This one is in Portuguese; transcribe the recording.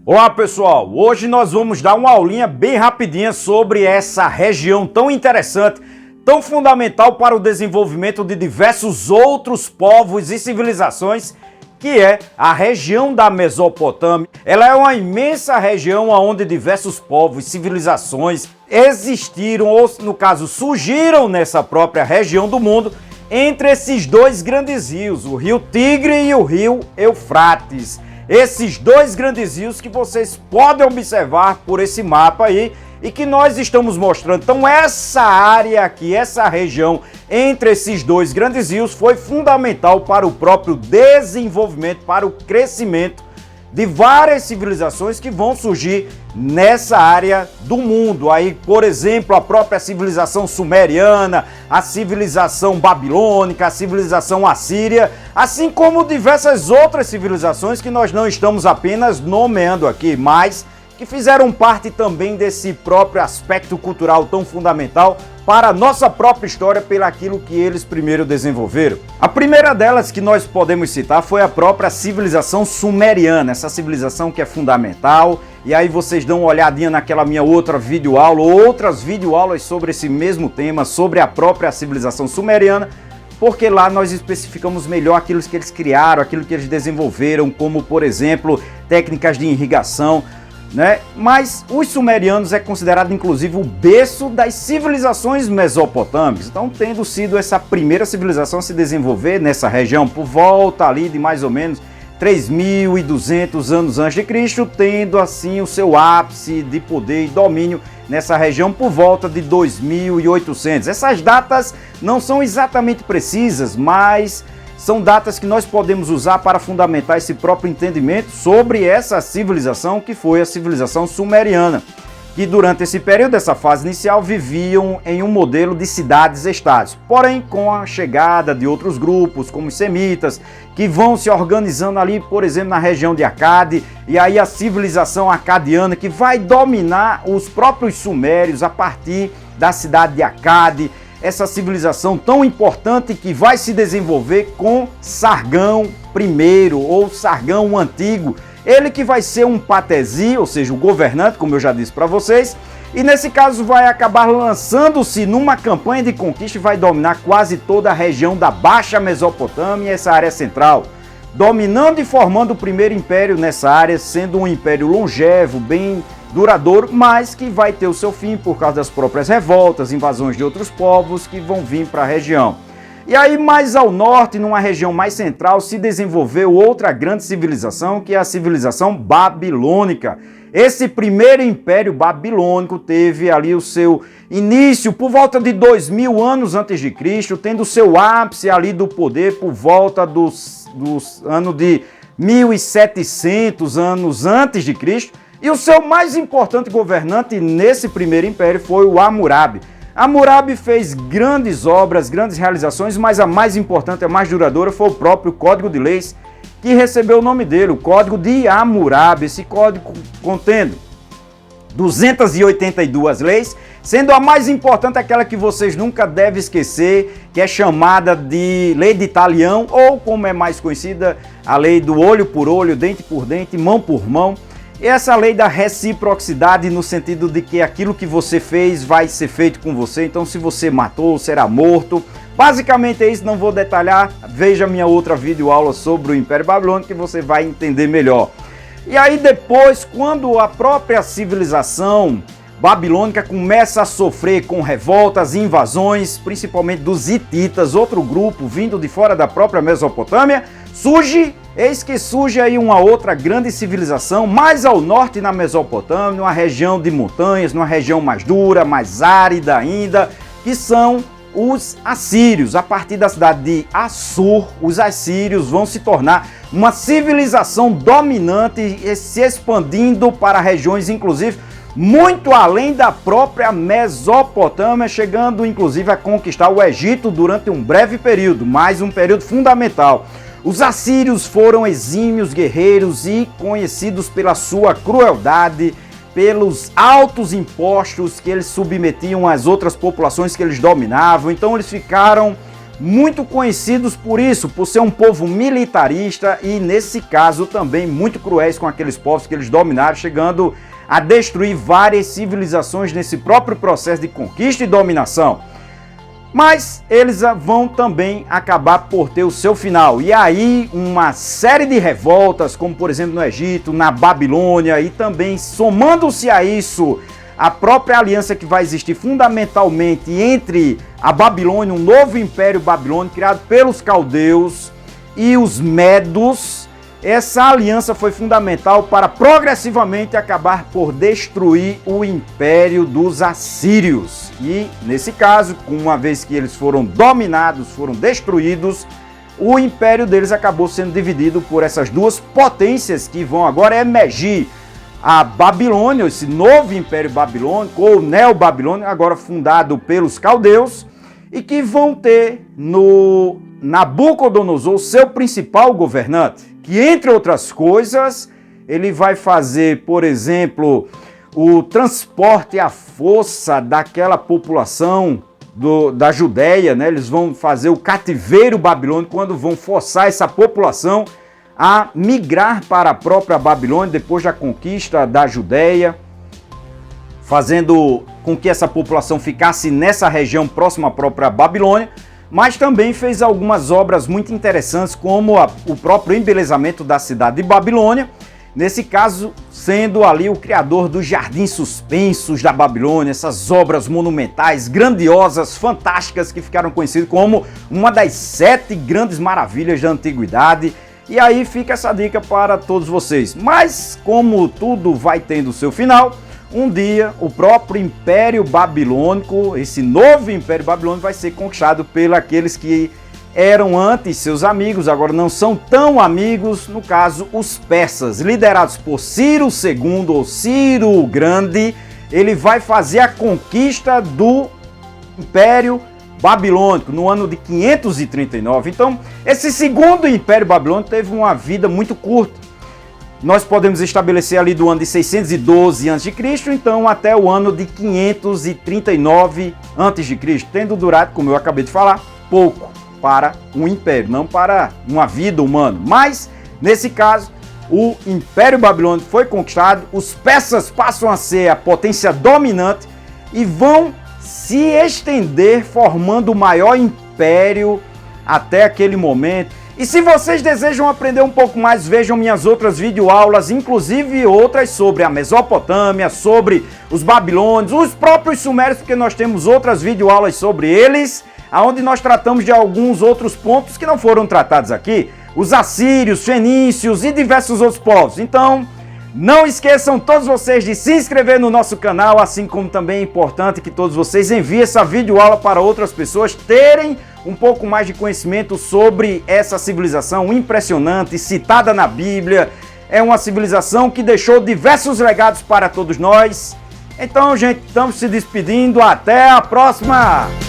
Olá pessoal, hoje nós vamos dar uma aulinha bem rapidinha sobre essa região tão interessante, tão fundamental para o desenvolvimento de diversos outros povos e civilizações, que é a região da Mesopotâmia. Ela é uma imensa região onde diversos povos e civilizações existiram, ou no caso surgiram nessa própria região do mundo, entre esses dois grandes rios, o rio Tigre e o rio Eufrates. Esses dois grandes rios que vocês podem observar por esse mapa aí e que nós estamos mostrando. Então essa área aqui, essa região entre esses dois grandes rios foi fundamental para o próprio desenvolvimento, para o crescimento de várias civilizações que vão surgir nessa área do mundo. Aí, por exemplo, a própria civilização sumeriana, a civilização babilônica, a civilização assíria, assim como diversas outras civilizações que nós não estamos apenas nomeando aqui, mas que fizeram parte também desse próprio aspecto cultural tão fundamental para a nossa própria história, pelo aquilo que eles primeiro desenvolveram. A primeira delas que nós podemos citar foi a própria civilização sumeriana, essa civilização que é fundamental, e aí vocês dão uma olhadinha naquela minha outra videoaula, ou outras videoaulas sobre esse mesmo tema, sobre a própria civilização sumeriana, porque lá nós especificamos melhor aquilo que eles criaram, aquilo que eles desenvolveram, como por exemplo, técnicas de irrigação, né? Mas os sumerianos é considerado inclusive o berço das civilizações mesopotâmicas, então tendo sido essa primeira civilização a se desenvolver nessa região por volta ali de mais ou menos 3.200 anos antes de Cristo, tendo assim o seu ápice de poder e domínio nessa região por volta de 2.800. Essas datas não são exatamente precisas, mas são datas que nós podemos usar para fundamentar esse próprio entendimento sobre essa civilização que foi a civilização sumeriana, que durante esse período, essa fase inicial, viviam em um modelo de cidades-estados. Porém, com a chegada de outros grupos, como os semitas, que vão se organizando ali, por exemplo, na região de Acade, e aí a civilização acadiana que vai dominar os próprios sumérios a partir da cidade de Acade, essa civilização tão importante que vai se desenvolver com Sargão I, ou Sargão Antigo, ele que vai ser um patesi, ou seja, o governante, como eu já disse para vocês, e nesse caso vai acabar lançando-se numa campanha de conquista e vai dominar quase toda a região da Baixa Mesopotâmia, essa área central, dominando e formando o primeiro império nessa área, sendo um império longevo, bem duradouro, mas que vai ter o seu fim por causa das próprias revoltas, invasões de outros povos que vão vir para a região. E aí mais ao norte, numa região mais central, se desenvolveu outra grande civilização, que é a civilização babilônica. Esse primeiro império babilônico teve ali o seu início por volta de 2.000 anos antes de Cristo, tendo o seu ápice ali do poder por volta dos anos de 1.700 anos antes de Cristo. E o seu mais importante governante nesse primeiro império foi o Hammurabi. Hammurabi fez grandes obras, grandes realizações, mas a mais importante, a mais duradoura foi o próprio Código de Leis, que recebeu o nome dele, o Código de Hammurabi. Esse código contendo 282 leis, sendo a mais importante aquela que vocês nunca devem esquecer, que é chamada de Lei de Talião, ou como é mais conhecida, a lei do olho por olho, dente por dente, mão por mão. Essa lei da reciprocidade, no sentido de que aquilo que você fez vai ser feito com você, então se você matou, será morto. Basicamente é isso, não vou detalhar, veja minha outra videoaula sobre o Império Babilônico que você vai entender melhor. E aí depois, quando a própria civilização babilônica começa a sofrer com revoltas e invasões, principalmente dos hititas, outro grupo vindo de fora da própria Mesopotâmia, eis que surge aí uma outra grande civilização, mais ao norte na Mesopotâmia, numa região de montanhas, numa região mais dura, mais árida ainda, que são os assírios. A partir da cidade de Assur, os assírios vão se tornar uma civilização dominante e se expandindo para regiões, inclusive, muito além da própria Mesopotâmia, chegando inclusive a conquistar o Egito durante um breve período, mas um período fundamental. Os assírios foram exímios guerreiros e conhecidos pela sua crueldade, pelos altos impostos que eles submetiam às outras populações que eles dominavam. Então eles ficaram muito conhecidos por isso, por ser um povo militarista e, nesse caso, também muito cruéis com aqueles povos que eles dominaram, chegando a destruir várias civilizações nesse próprio processo de conquista e dominação. Mas eles vão também acabar por ter o seu final. E aí uma série de revoltas, como por exemplo no Egito, na Babilônia, e também somando-se a isso a própria aliança que vai existir fundamentalmente entre a Babilônia, um novo império babilônico criado pelos caldeus e os medos. Essa aliança foi fundamental para progressivamente acabar por destruir o império dos assírios. E, nesse caso, uma vez que eles foram dominados, foram destruídos, o império deles acabou sendo dividido por essas duas potências que vão agora emergir. A Babilônia, esse novo império babilônico, ou neo-babilônico, agora fundado pelos caldeus, e que vão ter no Nabucodonosor, seu principal governante, que, entre outras coisas, ele vai fazer, por exemplo, o transporte à força daquela população da Judéia, né? Eles vão fazer o cativeiro babilônico, quando vão forçar essa população a migrar para a própria Babilônia depois da conquista da Judéia, fazendo com que essa população ficasse nessa região próxima à própria Babilônia. Mas também fez algumas obras muito interessantes, como o próprio embelezamento da cidade de Babilônia, nesse caso sendo ali o criador dos jardins suspensos da Babilônia, essas obras monumentais, grandiosas, fantásticas, que ficaram conhecidas como uma das 7 grandes maravilhas da antiguidade. E aí fica essa dica para todos vocês. Mas como tudo vai tendo o seu final, um dia o próprio Império Babilônico, esse novo Império Babilônico, vai ser conquistado pelos aqueles que eram antes seus amigos, agora não são tão amigos, no caso os persas, liderados por Ciro II ou Ciro o Grande. Ele vai fazer a conquista do Império Babilônico no ano de 539. Então, esse segundo Império Babilônico teve uma vida muito curta. Nós podemos estabelecer ali do ano de 612 a.C., então até o ano de 539 a.C., tendo durado, como eu acabei de falar, pouco para um império, não para uma vida humana. Mas, nesse caso, o Império Babilônico foi conquistado, os persas passam a ser a potência dominante e vão se estender, formando o maior império até aquele momento. E se vocês desejam aprender um pouco mais, vejam minhas outras videoaulas, inclusive outras sobre a Mesopotâmia, sobre os babilônios, os próprios sumérios, porque nós temos outras videoaulas sobre eles, onde nós tratamos de alguns outros pontos que não foram tratados aqui, os assírios, fenícios e diversos outros povos. Então, não esqueçam todos vocês de se inscrever no nosso canal, assim como também é importante que todos vocês enviem essa videoaula para outras pessoas terem um pouco mais de conhecimento sobre essa civilização impressionante, citada na Bíblia. É uma civilização que deixou diversos legados para todos nós. Então, gente, estamos se despedindo. Até a próxima!